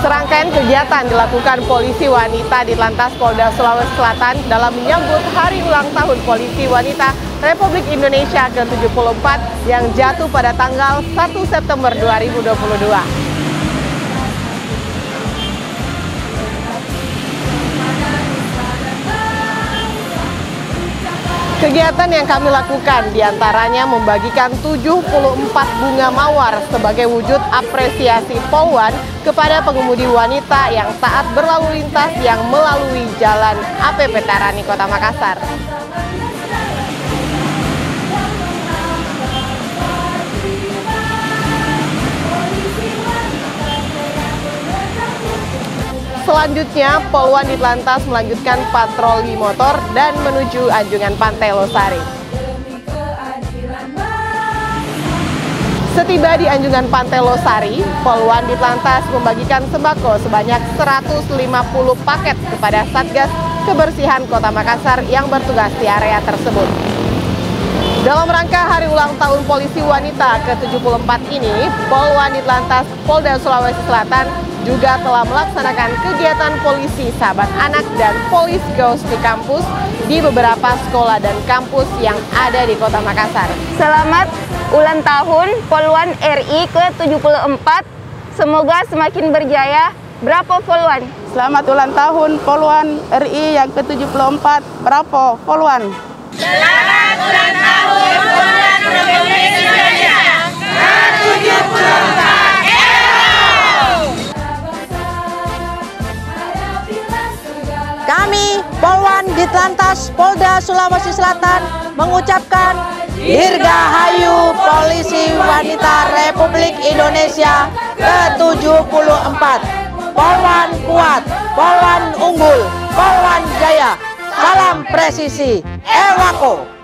Serangkaian kegiatan dilakukan polisi wanita di Lantas Polda Sulawesi Selatan dalam menyambut Hari Ulang Tahun Polisi Wanita Republik Indonesia ke-74 yang jatuh pada tanggal 1 September 2022. Kegiatan yang kami lakukan diantaranya membagikan 74 bunga mawar sebagai wujud apresiasi Polwan kepada pengemudi wanita yang taat berlalu lintas yang melalui Jalan APP Tarani, Kota Makassar. Selanjutnya, Polwan di Lantas melanjutkan patroli motor dan menuju Anjungan Pantai Losari. Setiba di Anjungan Pantai Losari, Polwan di Lantas membagikan sembako sebanyak 150 paket kepada Satgas Kebersihan Kota Makassar yang bertugas di area tersebut. Dalam rangka Hari Ulang Tahun Polisi Wanita ke-74 ini, Polwan di Lantas Polda Sulawesi Selatan juga telah melaksanakan kegiatan polisi sahabat anak dan Polis Ghost di kampus di beberapa sekolah dan kampus yang ada di Kota Makassar. Selamat ulang tahun Polwan RI ke-74. Semoga semakin berjaya. Bravo Polwan. Selamat ulang tahun Polwan RI yang ke-74. Bravo Polwan. Selamat ulang tahun Polwan Republik Indonesia ke-74. Kami, Polwan Ditlantas Polda Sulawesi Selatan, mengucapkan Dirgahayu Polisi Wanita Republik Indonesia ke-74. Polwan kuat, Polwan unggul, Polwan jaya. Salam presisi, Ewako.